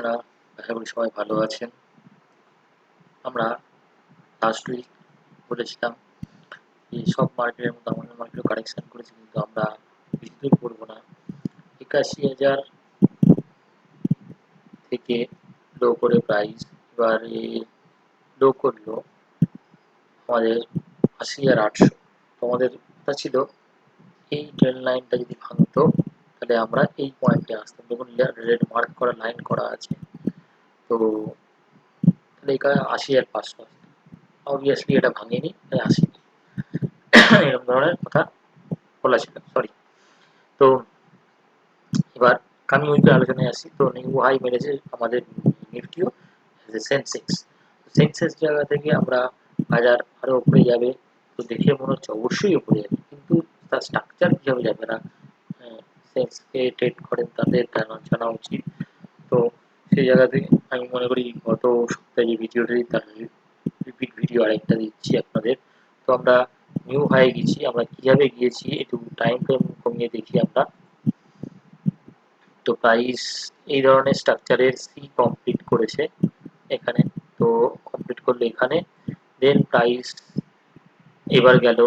আপনারা আশা করি সবাই ভালো আছেন। আমরা লাস্ট উইক বলেছিলাম যে সব মার্কেটের মতো আমাদের মার্কেটও কারেকশন করেছি, কিন্তু আমরা বেশি দূর করবো না। ৮১,০০০ থেকে লো করে প্রাইস এবারে লো করলো আমাদের ৮০,৮০০। তো আমাদের কথা ছিল এই ট্রেন লাইনটা যদি ভাঙতো তাহলে আমরা এই পয়েন্টে আসতাম। দেখুন রেড মার্ক করা লাইন করা আছে, তো তাহলে এখানে ৮০,৫০০ আসতো। অবভিয়াসলি এটা ভাঙেনি, তাই আসেনি। এরকম ধরনের কথা বলা ছিল, সরি। তো এবার আমি উইকের আলোচনায় আসি। তো নিউ হাই মেরেছে আমাদের নিফটিও, সেন্সেক্স। সেন্সেক্স জায়গা থেকে আমরা বাজার আরো উপরে যাবে, তো দেখে মনে হচ্ছে অবশ্যই উপরে যাবে, কিন্তু তার স্ট্রাকচার কিভাবে যাবে না, সেন্সকে ট্রেড করেন তাদের জানা উচিত। তো সেই জায়গা থেকে আমি মনে করি গত সপ্তাহে যে ভিডিওটা দিই তার রিপিট ভিডিও আরেকটা দিচ্ছি আপনাদের। তো আমরা নিউ হাই গেছি, আমরা কিভাবে গিয়েছি একটু টাইম ফ্রেম কমিয়ে দেখি আমরা। তো প্রাইস এই ধরনের স্ট্রাকচারের সি কমপ্লিট করেছে এখানে, তো কমপ্লিট করলো এখানে। দেন প্রাইস এবার গেল,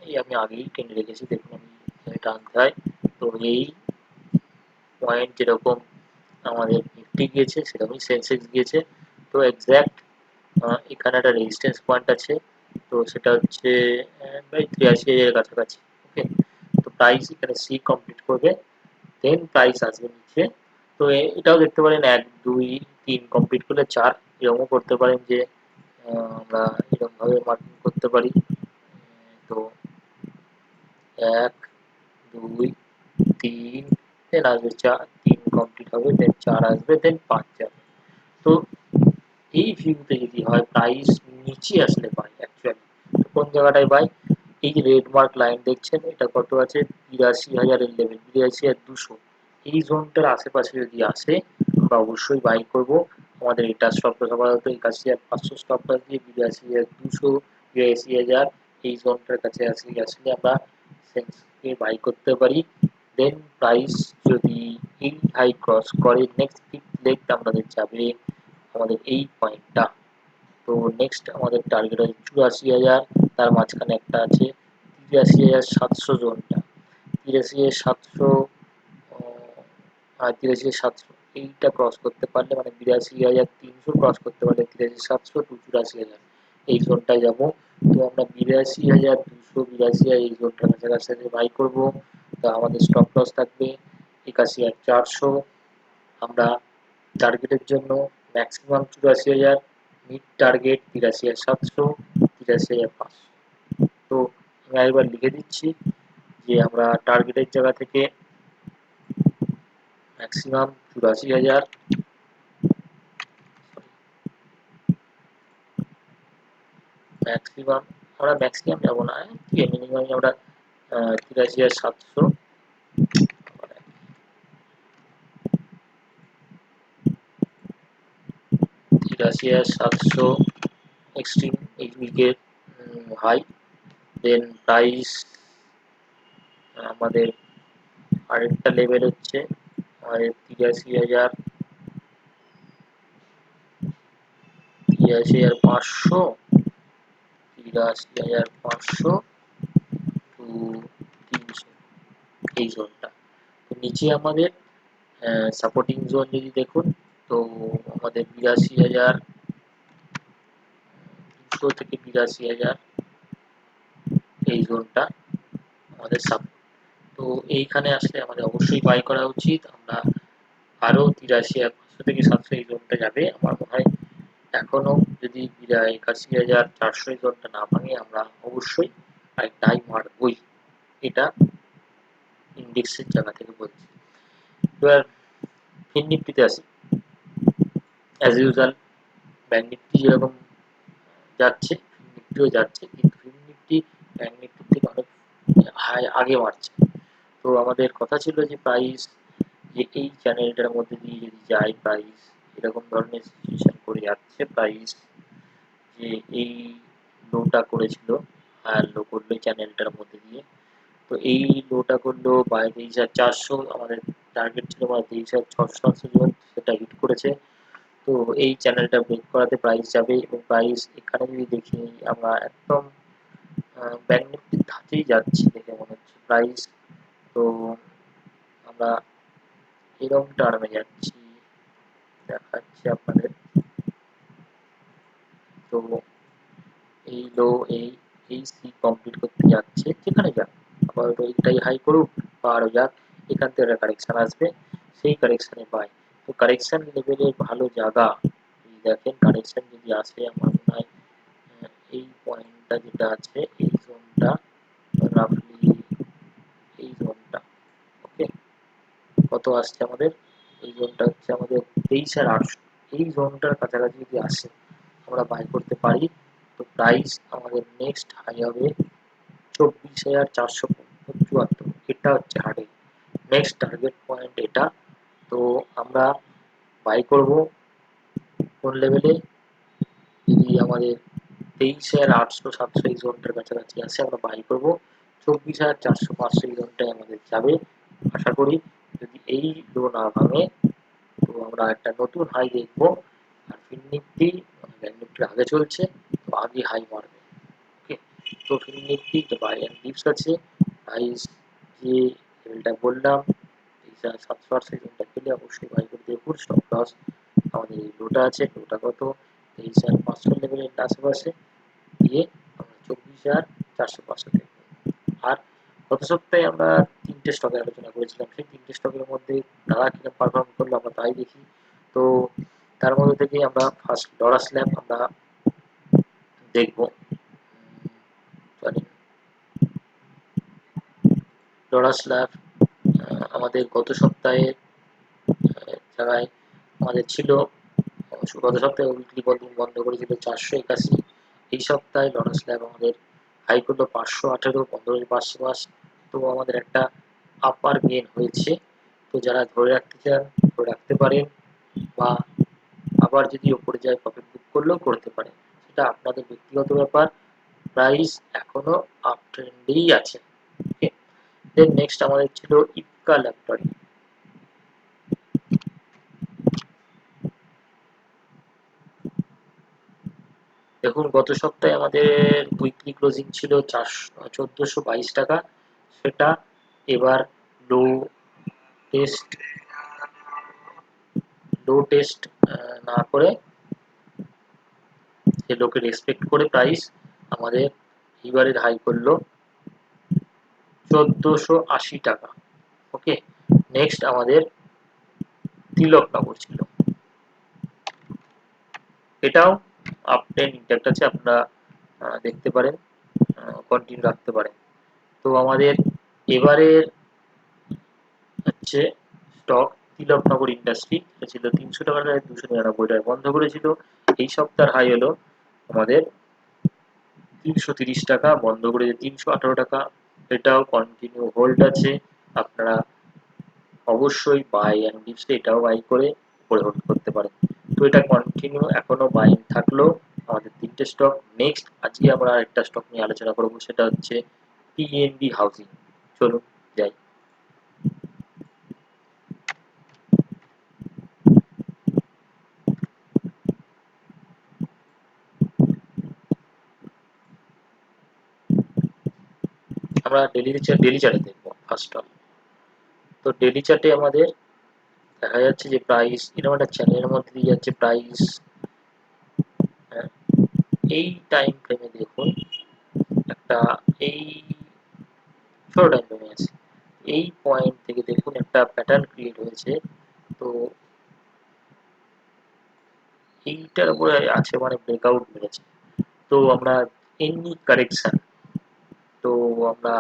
এই আমি আগেই টেনে রেখেছি, দেখুন আমি টানতে হয়। তো এই পয়েন্ট যেরকম আমাদের নিফটি গিয়েছে সেরকমই সেন্সেক্স গিয়েছে। তো এক্স্যাক্ট এখানে একটা রেজিস্ট্যান্স পয়েন্ট আছে, তো সেটা হচ্ছে প্রায় ৮৩,০০০ কাছাকাছি। ওকে, তো প্রাইস এখানে সি কমপ্লিট করবে, দেন প্রাইস আসবে নিচে। তো এটাও দেখতে পারেন ১, ২, ৩ কমপ্লিট করলে ৪, এরকমও করতে পারেন যে আমরা এরকমভাবে মার্কিং করতে পারি। তো ১, ২, ৩, দেন আসবে ৪, ৩ কমপ্লিট হবে, দেন ৪ আসবে, দেন ৫ যাবে। তো এই ভিউতে যদি হয় প্রাইস নিচে আসলে বাই অ্যাকচুয়ালি, কোন জায়গাটায় বাই, এই যে রেড মার্ক লাইন দেখছেন এটা কত আছে, ৮২,০০০ লেভেল, ৮২,২০০, এই জোনটার আশেপাশে যদি আসে আমরা অবশ্যই বাই করব। আমাদের এটা স্টপ লস আপাতত ৮১,৫০০ স্টপ লস দিয়ে ৮২,২০০, ৮২,০০০ এই জোনটার কাছে আসলে আমরা সেন্সকে বাই করতে পারি। দেন প্রাইস যদি এই হাই ক্রস করে নেক্সট ফিফথ লেগ আমাদের যাবে আমাদের এই পয়েন্টটা। তো নেক্সট আমাদের টার্গেট আছে ৮৪,০০০, তার মাঝখানে একটা আছে ৮৩,৭০০ জোনটা, ৮৩,৭০০ আর ৮৩,৭০০ এইটা ক্রস করতে পারলে, মানে ৮২,৩০০ ক্রস করতে পারলে ৮৩,৭০০ টু ৮৪,০০০ এই জোনটায় যাবো। তো আমরা ৮২,২০০, ৮২,০০০ এই জোনটার কাছাকাছি বাই করবো। তো আমাদের স্টপ লস থাকবে ৮১,৪০০। আমরা টার্গেটের জন্য ম্যাক্সিমাম ৮৪,০০০, মিড টার্গেট ৮৩,৭০০, ৮৩,৫০০। তো আমি আরেকবার লিখে দিচ্ছি যে আমরা টার্গেটের জায়গা থেকে ম্যাক্সিমাম ৮৪,০০০, ম্যাক্সিমাম আমরা ম্যাক্সিমাম যাবো না, ঠিক আছে, মিনিমাম আমরা ৮৩,৭০০, ৮৩,৭০০ এক্সট্রিম এই উইকের হাই। দেন প্রাইস আমাদের আরেকটা লেভেল হচ্ছে আমাদের ৮৩,০০০, ৮৩,৫০০, ৮৩,৫০০ টু ৩০০, এই জোনটা। তো নিচে আমাদের সাপোর্টিং জোন যদি দেখুন, তো আমাদের ৮২,৩০০ থেকে ৮২,০০০ এই জোনটা আমাদের সাপোর্ট। তো এইখানে আসলে আমাদের অবশ্যই বাই করা উচিত। আমরা আরো ৮৩,৫০০ থেকে ৭০০ এই জোনটা যাবে আমার মনে হয়। এখনো যদি ৮১,৪০০ এই জোনটা না ভাঙে আমরা অবশ্যই আরেকটা হাই মারবই, এটা ইন্ডেক্সের জায়গা থেকে বলছি। এবার ফিন নিফটিতে আসি। অ্যাজ ইউজুয়াল ব্যাংক নিফটি যেরকম যাচ্ছে ফিন নিফটিও যাচ্ছে, কিন্তু ফিন নিফটি ব্যাংক নিফটির থেকে অনেক আগে মারছে। তো আমাদের কথা ছিল যে প্রাইস যে এই চ্যানেলটার মধ্যে দিয়ে যদি যায়, প্রাইস এরকম ধরনের সিচুয়েশন করে যাচ্ছে, প্রাইস যে এই লোটা করেছিল আর লো করলো চ্যানেলটার মধ্যে দিয়ে। তো এই লোটা করলো ২২,৪০০, আমাদের টার্গেট ছিল ২২,৬০০ জোন, সেটা চ্যানেলটা হিট করেছে। তো এই চ্যানেলটা ব্রেক করাতে প্রাইস যাবে, এবং প্রাইস এখানে যদি দেখি আমরা একদম ব্যাংক নিফটির ধাঁচেই যাচ্ছি দেখে মনে হচ্ছে প্রাইস। তো আমরা এরকম টার্মে যাচ্ছি, দেখাচ্ছি আপনাদের। তো এই লো এই সি কমপ্লিট করতে যাচ্ছে, যেখানে যাক আপাতত এইটাই হাই করুক বা আরো যাক, এখান থেকে একটা কারেকশন আসবে, সেই কারেকশনে বাই। তো কারেকশন লেভেলের ভালো জায়গা দেখেন, কারেকশন যদি আসে আমার মনে হয় এই পয়েন্টটা যেটা আছে এই জোনটা, রাফলি এই জোনটা, ওকে কত আসছে আমাদের, এই জোনটা হচ্ছে আমাদের 23,800, এই জোনটার কাছাকাছি যদি আসে আমরা বাই করতে পারি। তো প্রাইস আমাদের নেক্সট হাই হবে 24,474, এটা হচ্ছে হার্ডে নেক্সট টার্গেট পয়েন্ট এটা। তো আমরা বাই করব কোন লেভেলে, যদি আমাদের 23,800-700 এই জোনটার কাছাকাছি আসে আমরা বাই করব, 24,400-500 এই জোনটায় আমাদের যাবে আশা করি। যদি এই লো না ভাঙে তো আমরা একটা নতুন হাই দেখবো, আর ফিন নিফটি ব্যাংক নিফটির আগে চলছে, তো আগে হাই মারবে। ওকে, তো ফিন নিফটি তো বাই অ্যান্ড ডিপস আছে, প্রাইস যে লেভেলটা বললাম 23,700 এই জোনটা পেলে অবশ্যই বাই করে দেখুন। স্টপ লস আমাদের এই লোটা আছে, লোটা কত 23,500 লেভেলের আশেপাশে দিয়ে আমরা 24,400-500 দেখবো। আর গত সপ্তাহে আমরা তিনটে স্টকের আলোচনা করেছিলাম, সেই তিনটে স্টকের মধ্যে তারা কিরকম পারফর্ম করলো আমরা তাই দেখি। তো তার মধ্যে থেকে আমরা ফার্স্ট লরাস ল্যাব আমরা দেখবো। লরাস ল্যাব আমাদের গত সপ্তাহে জায়গায় আমাদের ছিল, গত সপ্তাহে উইকলি বন্ডিং বন্ধ করেছিল 481, এই সপ্তাহে লরাস ল্যাব আমাদের হাই করলো 518, বন্ধ করেছে 505। তো আমাদের একটা আপার গেন হয়েছে। তো যারা ধরে রাখতে চান ধরে রাখতে পারেন, বা আবার যদি ওপরে যায় প্রফিট বুক করলেও করতে পারেন, সেটা আপনাদের ব্যক্তিগত ব্যাপার। প্রাইস এখনো আপ ট্রেন্ডেই আছে। ওকে, দেন নেক্সট আমাদের ছিল ইপকা ল্যাবরেটরি। দেখুন গত সপ্তাহে আমাদের উইকলি ক্লোজিং ছিল 1422 টাকা, সেটা এবার লো টেস্ট লো টেস্ট না করে সে লোকে রেসপেক্ট করে প্রাইস আমাদের এবারের হাই করলো 1480 টাকা। ওকে, নেক্সট আমাদের তিলকনগর ছিল, এটাও আপ ট্রেন্ড ইন্ট্যাক্ট আছে, আপনারা দেখতে পারেন, কন্টিনিউ রাখতে পারেন। তো আমাদের এবারের হচ্ছে স্টক তিলকনগর ইন্ডাস্ট্রি, এটা ছিল 300 টাকার 299 টাকায় বন্ধ করেছিল। এই সপ্তাহের হাই হলো আমাদের 330 টাকা, বন্ধ করেছে 318 টাকা, এটাও কন্টিনিউ হোল্ড আছে। আপনারা অবশ্যই বাই অ্যান্ড ডিপসে এটাও বাই করে উপরে হোল্ড করতে পারেন। তো এটা কন্টিনিউ এখনো বাইং থাকলো আমাদের তিনটে স্টক। নেক্সট আজকে আমরা আরেকটা স্টক নিয়ে আলোচনা করবো, সেটা হচ্ছে পিএনবি হাউজিং। চলুন যাই। আমরা ডেলি চার্টে দেখবো ফার্স্ট অফ। তো ডেলি চার্টে আমাদের দেখা যাচ্ছে যে প্রাইস এরকম একটা চ্যানেলের মধ্যে দিয়ে যাচ্ছে প্রাইস। এই টাইম ফ্রেমে দেখুন একটা, এই ছোট টাইম ফ্রেমে আছে, এই পয়েন্ট থেকে দেখুন একটা প্যাটার্ন ক্রিয়েট হয়েছে। তো এইটার উপরে আছে মানে ব্রেকআউট মেরেছে। তো আমরা এমনি কারেকশন, তো আমরা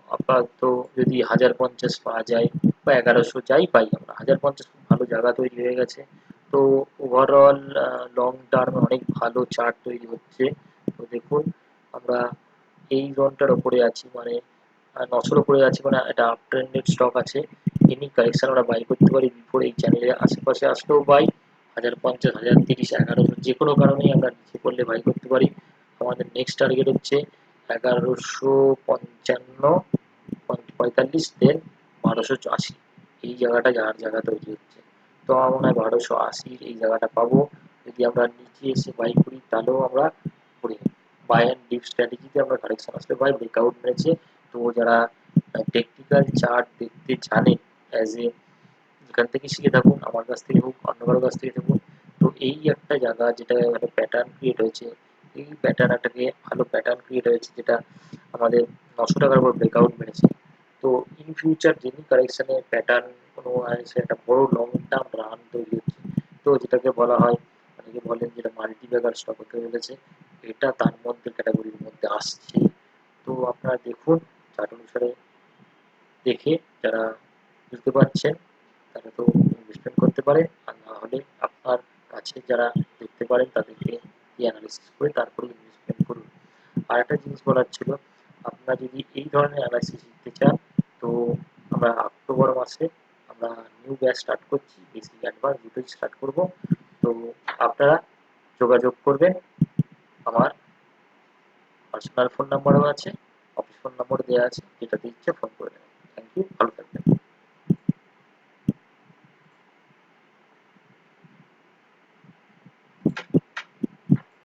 আপাতত যদি 1050 পাওয়া যায় বা 1100 যাই পাই, আমরা 1050 খুব ভালো জায়গা তৈরি হয়ে গেছে। তো ওভারঅল লং টার্মে অনেক ভালো চার্ট তৈরি হচ্ছে। তো দেখুন আমরা এই জোনটার ওপরে আছি, মানে 900-র উপরে আছি, মানে এটা আপ ট্রেন্ডেড স্টক আছে। এনি কারেকশন আমরা বাই করতে পারি, বিফোর এই চ্যানেলের আশেপাশে আসলেও বাই, 1050, 1030, 1100 যে কোনো কারণেই আমরা নিচে পড়লে বাই করতে পারি। আমাদের নেক্সট টার্গেট হচ্ছে 1155, 45, দেন 1280, এই জায়গাটা যার জায়গা তৈরি হচ্ছে। তো আমার মনে হয় 1280 এই জায়গাটা পাবো। যদি আমরা নিচে এসে বাই করি তাহলেও আমরা করি। বাই অ্যান্ড ডিপ স্ট্র্যাটেজিতে আমরা কারেকশন আসলে বাই ব্রেকআউট মেরেছে। তো যারা টেকনিক্যাল চার্ট দেখতে জানেন, অ্যাজ এ যেখান থেকে শিখে থাকুন, আমার কাছ থেকে হোক, অন্য কারো কাছ থেকে থাকুন, তো এই একটা জায়গা যেটা একটা প্যাটার্ন ক্রিয়েট হয়েছে, এই প্যাটার্নটাকে ভালো প্যাটার্ন ক্রিয়েট হয়েছে যেটা আমাদের 900 টাকার উপর ব্রেকআউট মেরেছে। তো ইন ফিউচার যিনি কারেকশানে প্যাটার্ন কোনো সে একটা বড় লং টার্ম রান তৈরি হচ্ছে, তো যেটাকে বলা হয়, অনেকে বলেন যেটা মাল্টি ব্যাগার স্টক হতে চলেছে, এটা তার মধ্যে ক্যাটাগরির মধ্যে আসছে। তো আপনারা দেখুন চার্ট অনুসারে দেখে, যারা বুঝতে পারছেন তারা তো ইনভেস্টমেন্ট করতে পারেন, আর না হলে আপনার কাছে যারা দেখতে পারেন তাদেরকে অ্যানালিসিস করে তারপরে ইনভেস্টমেন্ট করুন। আর একটা জিনিস বলার ছিল, আপনারা যদি এই ধরনের অ্যানালাইসিস শিখতে চান, তো আমরা অক্টোবর মাসে আমরা নিউ ব্যাচ স্টার্ট করছি, বেসিক অ্যাডভান্স দুটোই স্টার্ট করব। তো আপনারা যোগাযোগ করবেন। আমার পার্সোনাল ফোন নাম্বারও আছে, অফিস ফোন নাম্বার দেওয়া আছে, যেটাতে ইচ্ছে ফোন